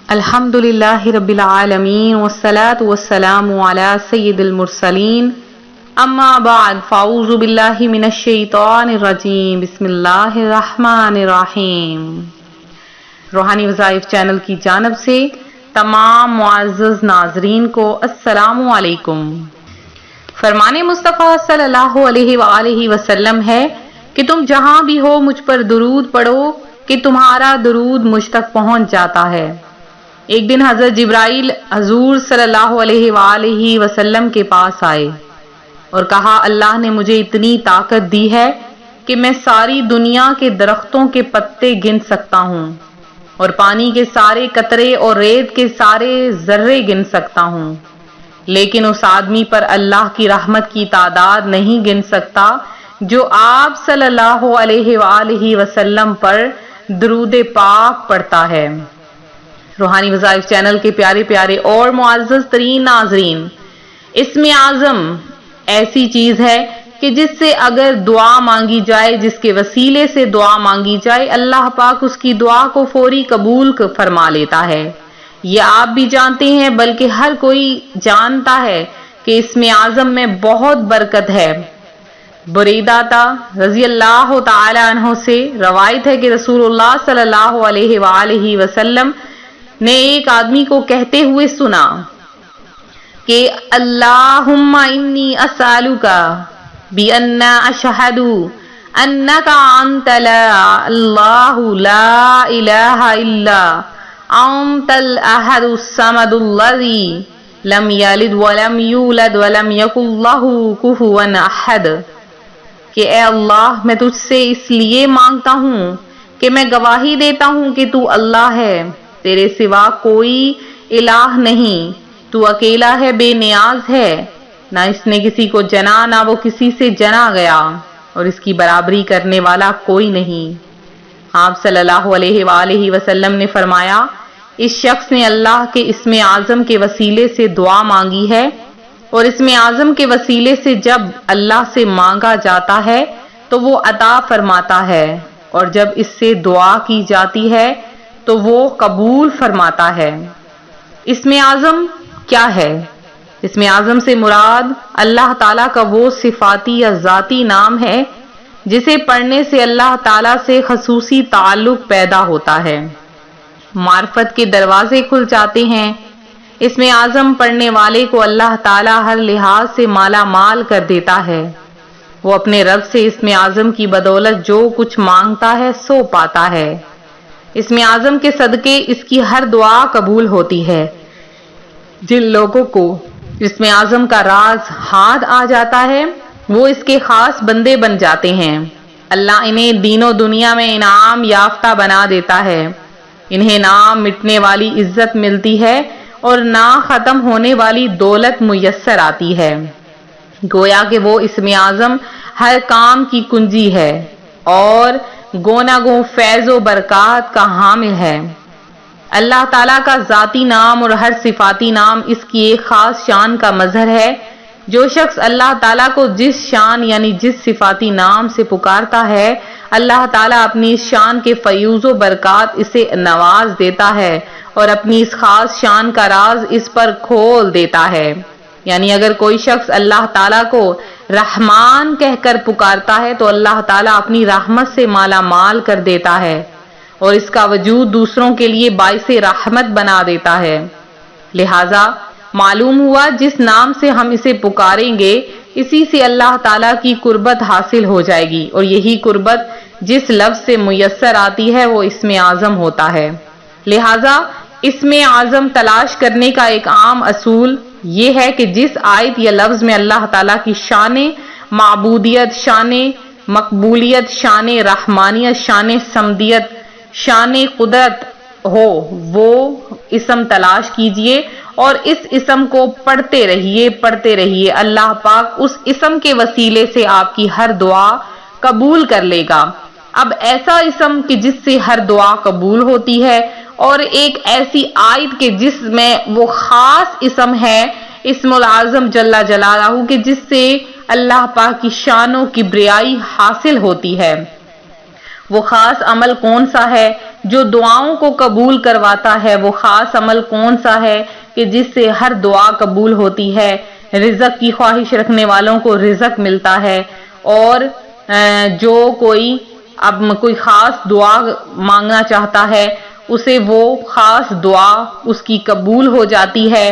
الحمدللہ رب العالمین والصلاة والسلام علی سید المرسلین اما بعد فاعوذ باللہ من الشیطان الرجیم بسم اللہ الرحمن الرحیم۔ روحانی وظائف چینل کی جانب سے تمام معزز ناظرین کو السلام علیکم۔ فرمان مصطفیٰ صلی اللہ علیہ وآلہ وسلم ہے کہ تم جہاں بھی ہو مجھ پر درود پڑھو کہ تمہارا درود مجھ تک پہنچ جاتا ہے۔ ایک دن حضرت جبرائیل حضور صلی اللہ علیہ وآلہ وسلم کے پاس آئے اور کہا اللہ نے مجھے اتنی طاقت دی ہے کہ میں ساری دنیا کے درختوں کے پتے گن سکتا ہوں اور پانی کے سارے قطرے اور ریت کے سارے ذرے گن سکتا ہوں، لیکن اس آدمی پر اللہ کی رحمت کی تعداد نہیں گن سکتا جو آپ صلی اللہ علیہ وآلہ وسلم پر درود پاک پڑھتا ہے۔ روحانی وظائف چینل کے پیارے پیارے اور معزز ترین ناظرین، اسم اعظم ایسی چیز ہے کہ جس سے اگر دعا مانگی جائے، جس کے وسیلے سے دعا مانگی جائے، اللہ پاک اس کی دعا کو فوری قبول فرما لیتا ہے۔ یہ آپ بھی جانتے ہیں بلکہ ہر کوئی جانتا ہے کہ اسم اعظم میں بہت برکت ہے۔ بریدہ رضی اللہ تعالی عنہ سے روایت ہے کہ رسول اللہ صلی اللہ علیہ وآلہ وسلم نے ایک آدمی کو کہتے ہوئے سنا کہ اللہم انی اسألک بأن اشہد انک انت اللہ لا الہ الا انت الاحد الصمد الذی لم یلد ولم یولد ولم یکن لہ کفوا احد، کہ اے اللہ میں تجھ سے اس لیے مانگتا ہوں کہ میں گواہی دیتا ہوں کہ تو اللہ ہے، تیرے سوا کوئی الہ نہیں، تو اکیلا ہے، بے نیاز ہے، نہ اس نے کسی کو جنا نہ وہ کسی سے جنا گیا، اور اس کی برابری کرنے والا کوئی نہیں۔ آپ صلی اللہ علیہ وآلہ وسلم نے فرمایا اس شخص نے اللہ کے اسم اعظم کے وسیلے سے دعا مانگی ہے، اور اسم اعظم کے وسیلے سے جب اللہ سے مانگا جاتا ہے تو وہ عطا فرماتا ہے، اور جب اس سے دعا کی جاتی ہے تو وہ قبول فرماتا ہے۔ اسم اعظم کیا ہے؟ اسم اعظم سے مراد اللہ تعالیٰ کا وہ صفاتی یا ذاتی نام ہے جسے پڑھنے سے اللہ تعالیٰ سے خصوصی تعلق پیدا ہوتا ہے، معرفت کے دروازے کھل جاتے ہیں۔ اسم اعظم پڑھنے والے کو اللہ تعالیٰ ہر لحاظ سے مالا مال کر دیتا ہے۔ وہ اپنے رب سے اسم اعظم کی بدولت جو کچھ مانگتا ہے سو پاتا ہے۔ اسم اعظم کے صدقے اس کی ہر دعا قبول ہوتی ہے۔ جن لوگوں کو اسم اعظم کا راز ہاتھ آ جاتا ہے وہ اس کے خاص بندے بن جاتے ہیں۔ اللہ انہیں دین و دنیا میں انعام یافتہ بنا دیتا ہے، انہیں نہ مٹنے والی عزت ملتی ہے اور نہ ختم ہونے والی دولت میسر آتی ہے۔ گویا کہ وہ اسم اعظم ہر کام کی کنجی ہے اور گونا گو فیض و برکات کا حامل ہے۔ اللہ تعالیٰ کا ذاتی نام اور ہر صفاتی نام اس کی ایک خاص شان کا مظہر ہے۔ جو شخص اللہ تعالیٰ کو جس شان یعنی جس صفاتی نام سے پکارتا ہے، اللہ تعالیٰ اپنی اس شان کے فیوز و برکات اسے نواز دیتا ہے اور اپنی اس خاص شان کا راز اس پر کھول دیتا ہے۔ یعنی اگر کوئی شخص اللہ تعالیٰ کو رحمان کہہ کر پکارتا ہے تو اللہ تعالیٰ اپنی رحمت سے مالا مال کر دیتا ہے اور اس کا وجود دوسروں کے لیے باعث رحمت بنا دیتا ہے۔ لہذا معلوم ہوا جس نام سے ہم اسے پکاریں گے اسی سے اللہ تعالیٰ کی قربت حاصل ہو جائے گی، اور یہی قربت جس لفظ سے میسر آتی ہے وہ اسم اعظم ہوتا ہے۔ لہذا اسم اعظم تلاش کرنے کا ایک عام اصول یہ ہے کہ جس آیت یا لفظ میں اللہ تعالیٰ کی شان معبودیت، شان مقبولیت، شان رحمانیت، شان صمدیت، شان قدرت ہو وہ اسم تلاش کیجئے اور اس اسم کو پڑھتے رہیے۔ اللہ پاک اس اسم کے وسیلے سے آپ کی ہر دعا قبول کر لے گا۔ اب ایسا اسم کہ جس سے ہر دعا قبول ہوتی ہے، اور ایک ایسی آیت کہ جس میں وہ خاص اسم ہے اسم العظم جل جلالہ کہ جس سے اللہ پاک کی شان و کبریائی حاصل ہوتی ہے، وہ خاص عمل کون سا ہے جو دعاؤں کو قبول کرواتا ہے؟ وہ خاص عمل کون سا ہے کہ جس سے ہر دعا قبول ہوتی ہے؟ رزق کی خواہش رکھنے والوں کو رزق ملتا ہے، اور جو کوئی خاص دعا مانگنا چاہتا ہے اسے وہ خاص دعا اس کی قبول ہو جاتی ہے،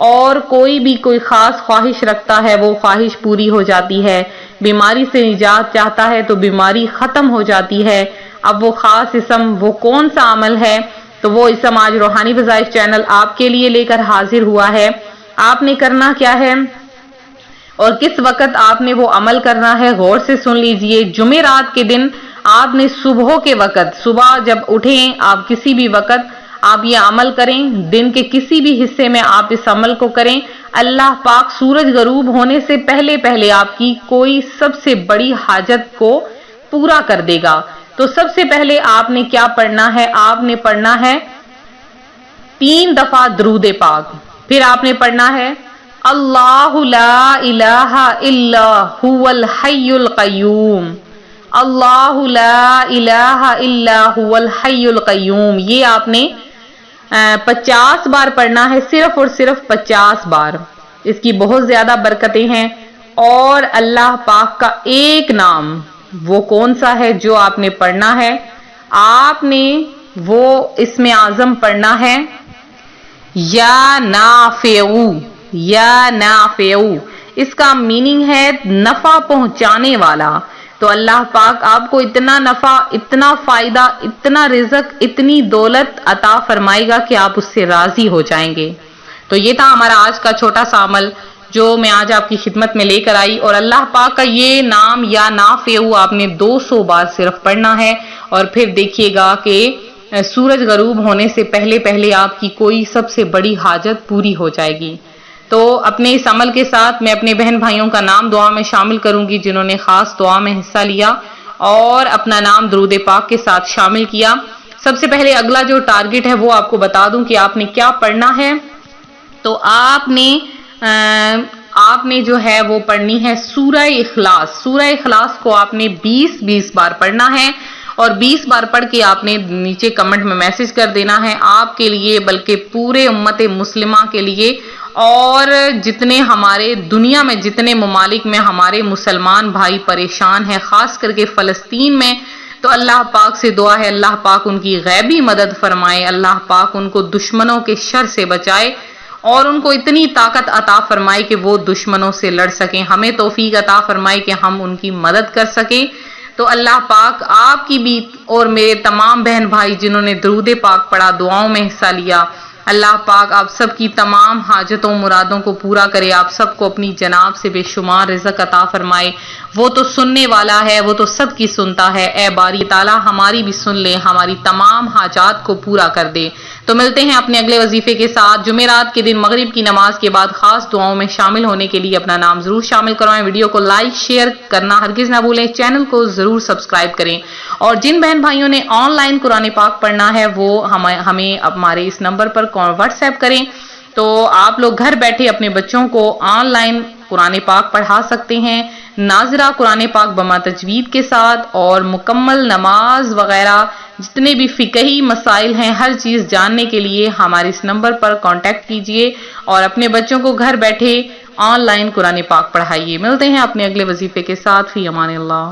اور کوئی خاص خواہش رکھتا ہے وہ خواہش پوری ہو جاتی ہے۔ بیماری سے نجات چاہتا ہے تو بیماری ختم ہو جاتی ہے۔ اب وہ خاص اسم وہ کون سا عمل ہے؟ تو وہ اسم آج روحانی وظائف چینل آپ کے لیے لے کر حاضر ہوا ہے۔ آپ نے کرنا کیا ہے اور کس وقت آپ نے وہ عمل کرنا ہے، غور سے سن لیجئے۔ جمعرات کے دن آپ نے صبح کے وقت، صبح جب اٹھیں آپ کسی بھی وقت آپ یہ عمل کریں، دن کے کسی بھی حصے میں آپ اس عمل کو کریں، اللہ پاک سورج غروب ہونے سے پہلے آپ کی کوئی سب سے بڑی حاجت کو پورا کر دے گا۔ تو سب سے پہلے آپ نے کیا پڑھنا ہے؟ آپ نے پڑھنا ہے 3 دفعہ درود پاک، پھر آپ نے پڑھنا ہے اللہ لا الہ الا هو الحی القیوم، اللہ لا الہ الا هو الحی القیوم۔ یہ آپ نے 50 بار پڑھنا ہے، صرف اور صرف 50 بار۔ اس کی بہت زیادہ برکتیں ہیں، اور اللہ پاک کا ایک نام وہ کون سا ہے جو آپ نے پڑھنا ہے؟ آپ نے وہ اسم اعظم پڑھنا ہے یا نافعو، یا نافعو۔ اس کا میننگ ہے نفع پہنچانے والا۔ تو اللہ پاک آپ کو اتنا نفع، اتنا فائدہ، اتنا رزق، اتنی دولت عطا فرمائے گا کہ آپ اس سے راضی ہو جائیں گے۔ تو یہ تھا ہمارا آج کا چھوٹا سا عمل جو میں آج آپ کی خدمت میں لے کر آئی، اور اللہ پاک کا یہ نام یا نافعو آپ نے 200 بار صرف پڑھنا ہے، اور پھر دیکھیے گا کہ سورج غروب ہونے سے پہلے آپ کی کوئی سب سے بڑی حاجت پوری ہو جائے گی۔ تو اپنے اس عمل کے ساتھ میں اپنے بہن بھائیوں کا نام دعا میں شامل کروں گی جنہوں نے خاص دعا میں حصہ لیا اور اپنا نام درود پاک کے ساتھ شامل کیا۔ سب سے پہلے اگلا جو ٹارگٹ ہے وہ آپ کو بتا دوں کہ آپ نے کیا پڑھنا ہے۔ تو آپ نے جو ہے وہ پڑھنی ہے سورہ اخلاص۔ سورہ اخلاص کو آپ نے 20 بار پڑھنا ہے، اور 20 بار پڑھ کے آپ نے نیچے کمنٹ میں میسج کر دینا ہے آپ کے لیے، بلکہ پورے امت مسلمہ کے لیے، اور جتنے ہمارے دنیا میں جتنے ممالک میں ہمارے مسلمان بھائی پریشان ہیں، خاص کر کے فلسطین میں، تو اللہ پاک سے دعا ہے اللہ پاک ان کی غیبی مدد فرمائے، اللہ پاک ان کو دشمنوں کے شر سے بچائے، اور ان کو اتنی طاقت عطا فرمائے کہ وہ دشمنوں سے لڑ سکیں، ہمیں توفیق عطا فرمائے کہ ہم ان کی مدد کر سکیں۔ تو اللہ پاک آپ کی بھی اور میرے تمام بہن بھائی جنہوں نے درود پاک پڑھا، دعاؤں میں حصہ لیا، اللہ پاک آپ سب کی تمام حاجتوں مرادوں کو پورا کرے، آپ سب کو اپنی جناب سے بے شمار رزق عطا فرمائے۔ وہ تو سننے والا ہے، وہ تو سب کی سنتا ہے، اے باری تعالیٰ ہماری بھی سن لے، ہماری تمام حاجات کو پورا کر دے۔ تو ملتے ہیں اپنے اگلے وظیفے کے ساتھ۔ جمعرات کے دن مغرب کی نماز کے بعد خاص دعاؤں میں شامل ہونے کے لیے اپنا نام ضرور شامل کروائیں، ویڈیو کو لائک شیئر کرنا ہرگز نہ بھولیں، چینل کو ضرور سبسکرائب کریں، اور جن بہن بھائیوں نے آن لائن قرآن پاک پڑھنا ہے وہ ہمیں ہمارے اس نمبر پر واٹس ایپ کریں، تو آپ لوگ گھر بیٹھے اپنے بچوں کو آن لائن قرآن پاک پڑھا سکتے ہیں، ناظرہ قرآن پاک بما تجوید کے ساتھ، اور مکمل نماز وغیرہ جتنے بھی فقہی مسائل ہیں ہر چیز جاننے کے لیے ہمارے اس نمبر پر کانٹیکٹ کیجئے، اور اپنے بچوں کو گھر بیٹھے آن لائن قرآن پاک پڑھائیے۔ ملتے ہیں اپنے اگلے وظیفے کے ساتھ، فی امان اللہ۔